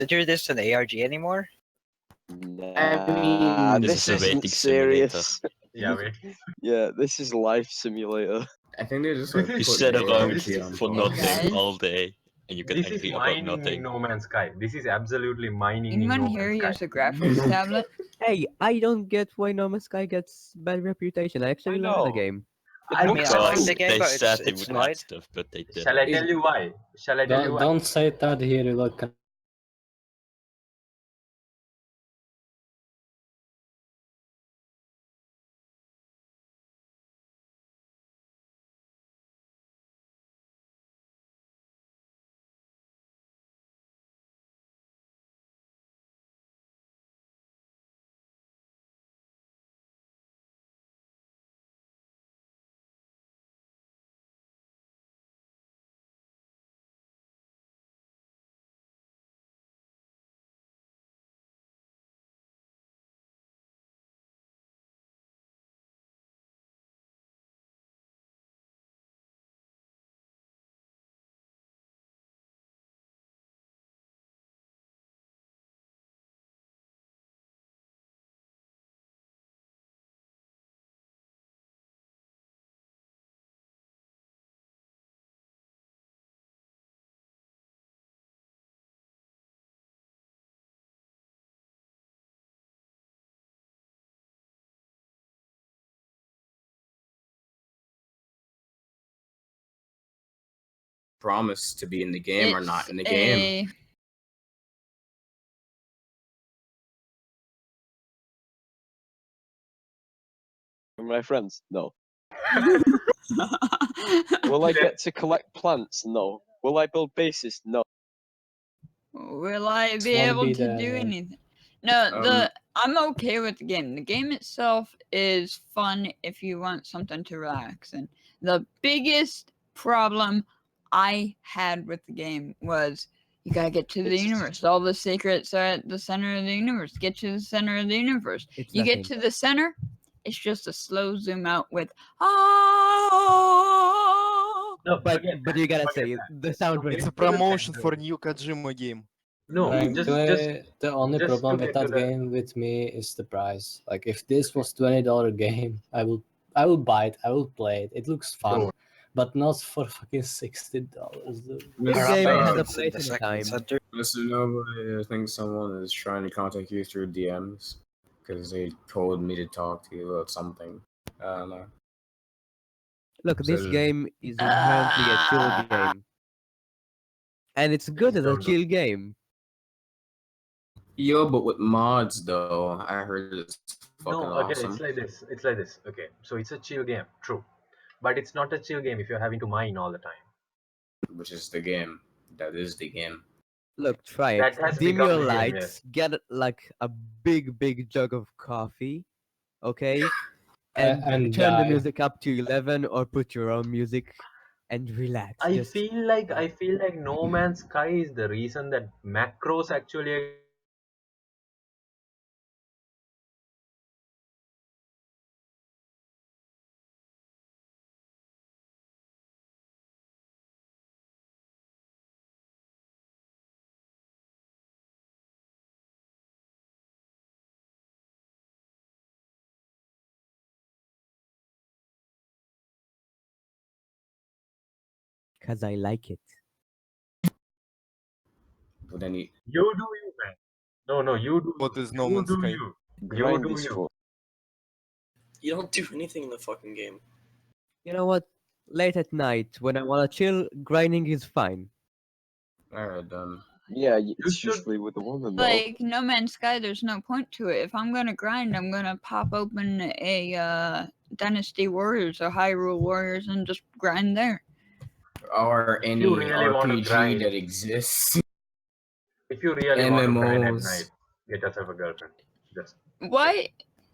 consider this an ARG anymore? Nah, This this is a isn't waiting simulator. serious. Yeah, wait. Yeah, this is life simulator. I think they just like You You put sit ARG around on for pause. nothing Guys. all day, and you get This is angry about mining in nothing. No Man's Sky. This is absolutely mining in Anyone No here Man's use Sky. a graphics tablet? Hey, I don't get why No Man's Sky gets bad reputation. I actually love the know. game. I mean, I like Because the game, they but said they it's would fine. add stuff, but they didn't. Shall I tell you why? Shall I tell you why? Don't say that here. Look, Promise to be in the game or not in the game. Am my friends? No. Will I get to collect plants? No. Will I build bases? No. Will I be won't able be to the- do anything? No, I'm okay with the game. The game itself is fun if you want something to relax. And the biggest problem I had with the game was you gotta get to the universe. All the secrets are at the center of the universe. Get to the center of the universe. It's You get nothing. to the center, it's just a slow zoom out with oh. No, But you gotta say the sound It's a rate. promotion for new Kojima game. No, like, just the only just problem to with get to that the- game with me is the price. Like, if this was $20 game, I will buy it. I will play it. It looks fun, Sure. but not for fucking $60. Dude. This Mr. game has a It's in place the and a second time. center. Mr. Nobody, I think someone is trying to contact you through DMs because they told me to talk to you about something. I don't know. Look, this So- game is inherently a chill game. And it's good as a don't do- chill game. Yo, but with mods though, I heard it's fucking No, okay, awesome. it's like this. It's like this. Okay, so it's a chill game, true, but it's not a chill game if you're having to mine all the time. Which is the game. That is the game. Look, try That it. has Dim become your the game, lights, get like a big jug of coffee, okay? And And turn the die. music up to 11 or put your own music and relax. I Just feel like No Man's Sky is the reason that macros actually. because I like it. But then you You do you, man. No, you do. What is No you Man's do Sky? you. Grind do is you. fun. You don't do anything in the fucking game. You know what? Late at night, when I wanna chill, grinding is fine. alright then. Yeah, it's should- usually with the woman though. Like No Man's Sky, there's no point to it. If I'm gonna grind, I'm gonna pop open a Dynasty Warriors or Hyrule Warriors and just grind there. Or any you really want to RPG grind- that exists. If you really want to grind at MMOs. night, get yourself a girlfriend. Just Why?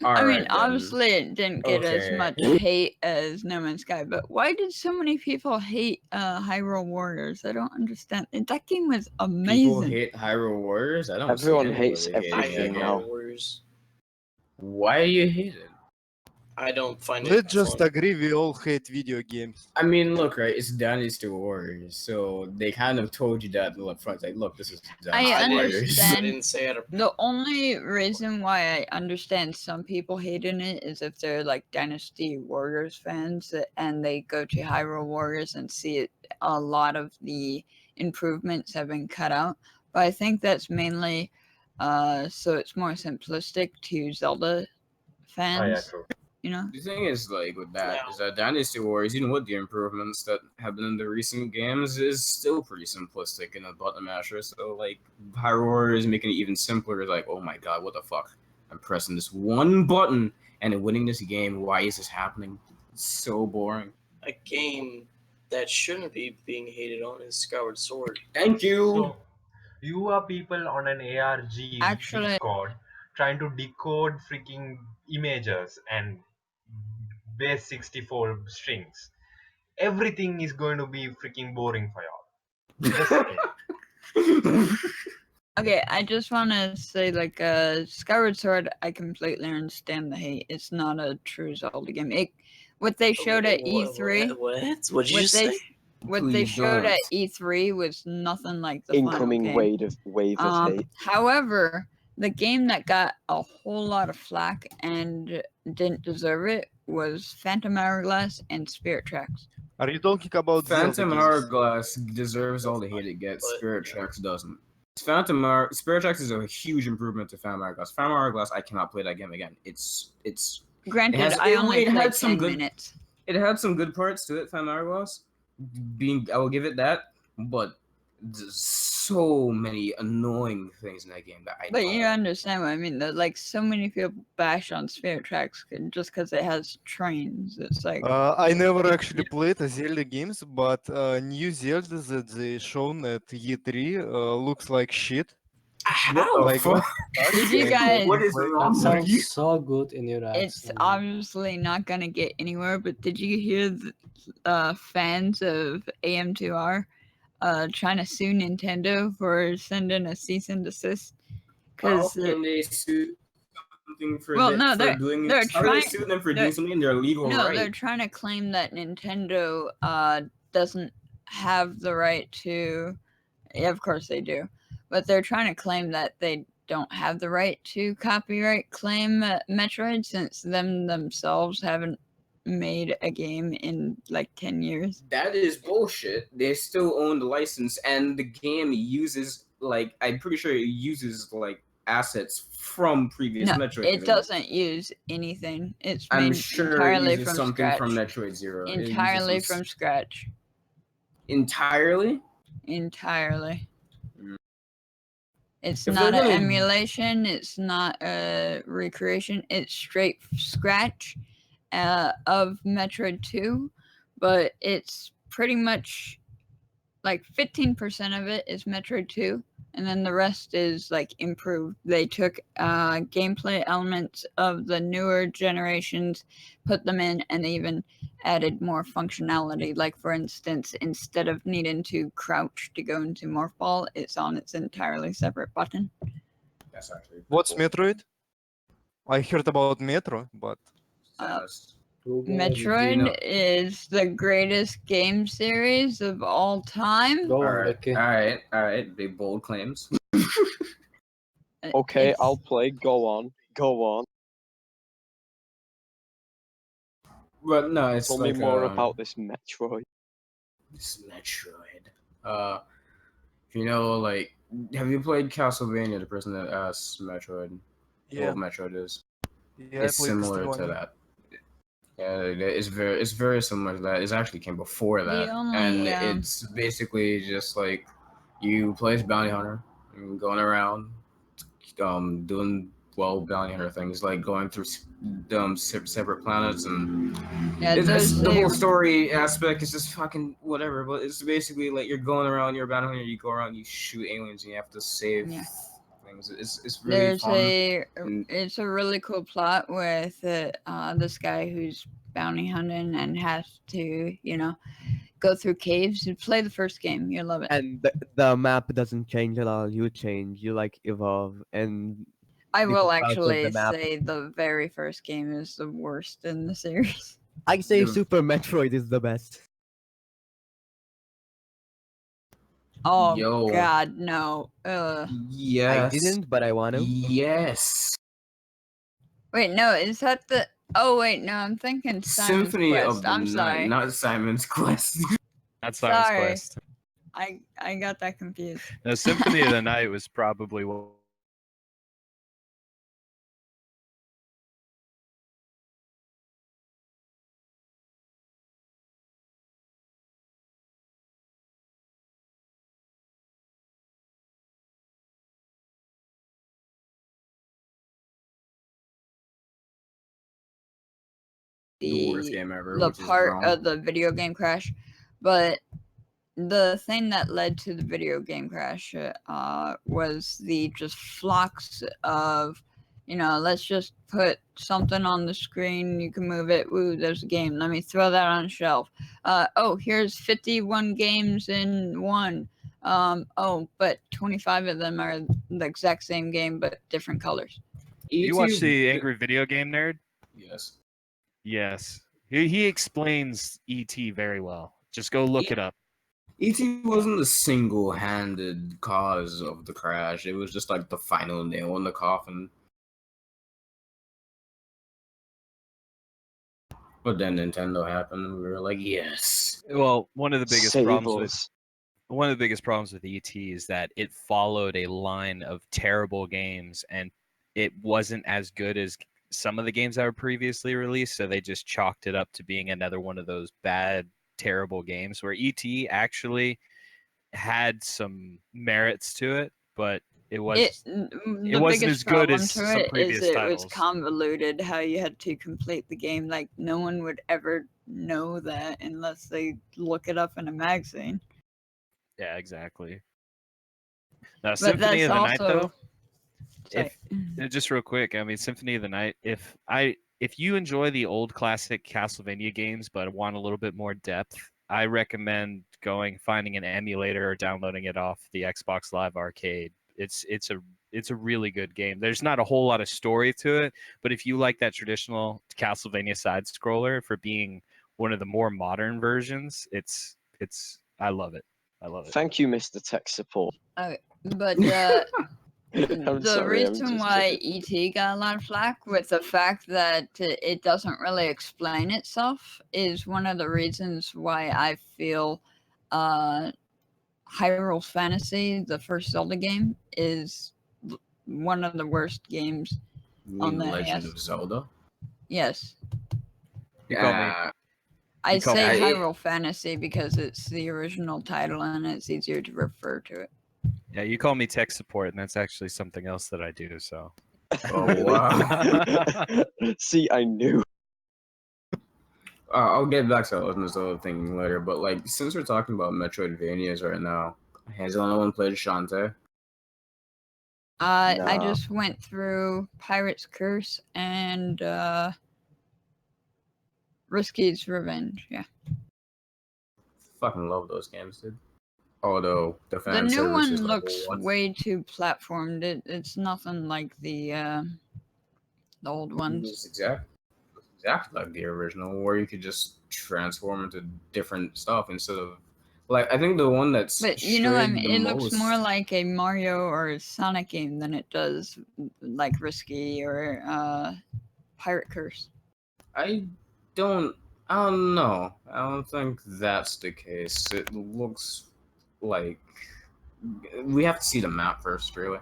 I Alright mean, then. obviously it didn't get as Okay. much hate as No Man's Sky, but why did so many people hate Hyrule Warriors? I don't understand. That game was People amazing. hate Hyrule Warriors? I don't Everyone see hates anybody hating everything that now. game. Why do you hate it? I don't find it Let's just fun. agree we all hate video games. I mean, look, right? It's Dynasty Warriors, so they kind of told you that up front. Like, look, this is Dynasty I Warriors. I understand. didn't say it. The only reason why I understand some people hating it is if they're like Dynasty Warriors fans and they go to Hyrule Warriors and see it, a lot of the improvements have been cut out. But I think that's mainly so it's more simplistic to Zelda Oh yeah, fans, true. you know? The thing is, like, with that, No. is that Dynasty Warriors, even with the improvements that have been in the recent games, is still pretty simplistic in a button masher. So, like, Hyrule Warriors making it even simpler is like, oh my god, what the fuck? I'm pressing this one button and winning this game. Why is this happening? It's so boring. A game that shouldn't be being hated on is Skyward Sword. Thank you. So you are people on an ARG Actually- Discord trying to decode freaking images and base 64 strings. Everything is going to be freaking boring for y'all. Just saying. Okay, I just want to say, like, Skyward Sword, I completely understand the hate. It's not a true Zelda game. What they showed at E3, What? What did you what they say? what they Please showed at don't. E3 was nothing like the final Incoming game. wave of hate. However, the game that got a whole lot of flack and didn't deserve it was Phantom Hourglass and Spirit Tracks. Are you talking about Zelda Phantom games? Hourglass deserves all the hate it gets. But- Spirit Tracks doesn't. Spirit Tracks is a huge improvement to Phantom Hourglass. Phantom Hourglass, I cannot play that game again. It's Granted, has- I it- only it had played some 10 good- minutes. it had some good parts to it. Phantom Hourglass, I will give it that. But there's so many annoying things in that game that I But don't. you understand what I mean, though. Like, so many people bash on Spirit Tracks just because it has trains. It's like, I never actually played a Zelda games, but new Zelda that they shown at E3 looks like shit. How? Like, fuck? did you guys? What is That wrong with you? sounds so good in your It's accent. obviously not gonna get anywhere. But did you hear the fans of AM2R trying to sue Nintendo for sending a cease and desist? How Because can they sue something for, Well, no, for they're- doing? they're How do they trying- sue them for they're- doing something in their legal no, right? they're trying to claim that Nintendo doesn't have the right to. Yeah, of course they do, but they're trying to claim that they don't have the right to copyright claim Metroid since themselves haven't made a game in like 10 years. That is bullshit. They still own the license, and the game uses, like, I'm pretty sure it uses, like, assets from previous No, Metroid it games. doesn't use anything. It's I'm made sure entirely it uses from something scratch. from Metroid Zero. It uses Entirely some from scratch. entirely. Entirely. Mm. It's If not they're an gonna- emulation. It's not a recreation. It's straight scratch of Metroid 2, but it's pretty much like 15% of it is Metroid 2, and then the rest is like improved. They took gameplay elements of the newer generations, put them in, and they even added more functionality. Like, for instance, instead of needing to crouch to go into Morph Ball, it's on its entirely separate button. That's actually What's cool. Metroid? I heard about Metro, but Samus. Metroid know- is the greatest game series of all time. Go All on, right, Becky. all right. Big bold claims. Okay, It's- I'll play. Go on. But no, it's Tell like me more about this Metroid. this Metroid. You know, like, have you played Castlevania? The person that asked Metroid. yeah, What Metroid is. yeah, It's I played similar to Castlevania. that. Yeah, it's very similar to that. It actually came before that, only, and it's basically just like you play as bounty hunter, and going around, doing bounty hunter things, like going through separate planets, and Yeah, the whole story aspect is just fucking whatever. But it's basically like you're going around, you're a bounty hunter, you go around, you shoot aliens, and you have to save Yeah. things. It's really There's fun. it's a really cool plot with this guy who's bounty hunting and has to, go through caves. You play the first game, you'll love it. And the map doesn't change at all. You change. You like evolve, and I will People calculate actually the map. say the very first game is the worst in the series. I say The- Super Metroid is the best. Oh Yo. God, no. Yes. I didn't, but I want to. Yes. Wait, no, is that the? Oh wait, no, I'm thinking Simon's Symphony Quest. of the I'm Night, sorry. not Simon's Quest. That's Simon's Sorry. Quest. I got that confused. The Symphony of the Night was probably The worst game ever, the which is part wrong. of the video game crash, but the thing that led to the video game crash was the just flux of, let's just put something on the screen, you can move it, ooh, there's a game, let me throw that on a shelf. Oh, here's 51 games in one. Oh, but 25 of them are the exact same game but different colors. You watch E.T. the Angry Video Game Nerd? Yes. Yes. He explains ET very well. Just go look it up. E.T. wasn't the single-handed cause of the crash. It was just like the final nail in the coffin. But then Nintendo happened, and we were like, yes. Well, one of the biggest Save problems with us. one of the biggest problems with ET is that it followed a line of terrible games, and it wasn't as good as some of the games that were previously released, so they just chalked it up to being another one of those bad, terrible games where ET actually had some merits to it, but it was The wasn't biggest as good problem as to some it is previous it titles. was convoluted how you had to complete the game. Like no one would ever know that unless they look it up in a magazine. Yeah, exactly. Now, But Symphony that's of the Night, also though, sorry. just real quick, I mean, Symphony of the Night. If you enjoy the old classic Castlevania games but want a little bit more depth, I recommend finding an emulator or downloading it off the Xbox Live Arcade. It's a really good game. There's not a whole lot of story to it, but if you like that traditional Castlevania side scroller for being one of the more modern versions, I love it. I love it. Thank you, Mr. Tech Support. But I'm the sorry, I'm reason just why kidding. ET got a lot of flack with the fact that it doesn't really explain itself is one of the reasons why I feel Hyrule Fantasy, the first Zelda game, is one of the worst games You on mean the Legend NES. of Zelda? Yes. You call me. I You call say me- Hyrule Fantasy because it's the original title and it's easier to refer to it. Yeah, you call me tech support, and that's actually something else that I do. So. Oh, wow. See, I knew. I'll get back to that Legend of Zelda thing later, but like, since we're talking about Metroidvanias right now, has anyone played Shantae? I Nah. just went through Pirate's Curse and Risky's Revenge. Yeah. Fucking love those games, dude. Although the The fan new service one is like, looks what? way too platformed. It's nothing like the old ones. It's exactly like the original, where you could just transform into different stuff instead of like, I think the one that's But I mean, the it most. looks more like a Mario or Sonic game than it does like Risky or Pirate Curse. I don't know. I don't think that's the case. It looks like we have to see the map first, really.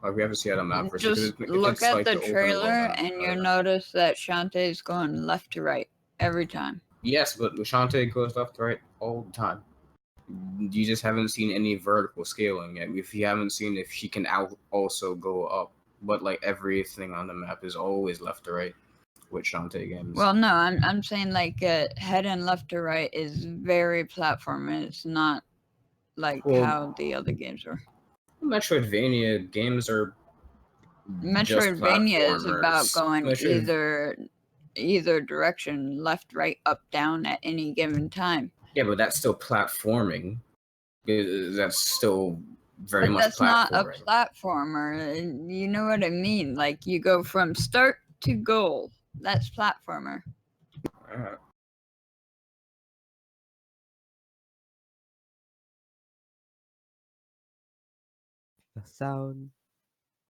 Like, we have to see how the map first. Just if look it's at like the open world trailer map, and you'll whatever. notice that Shantae's going left to right every time. Yes, but Shantae goes left to right all the time. You just haven't seen any vertical scaling yet. If you haven't seen if she can also go up, but like everything on the map is always left to right with Shantae games. Well, no, I'm saying like heading left to right is very platform. It's not like Well, how the other games are. Metroidvania games are just Metroidvania is about platformers. going either direction, left, right, up, down at any given time. Yeah, but that's still platforming. That's still very But much that's not a platforming. platformer. You know what I mean? Like you go from start to goal. That's platformer. Alright. The sound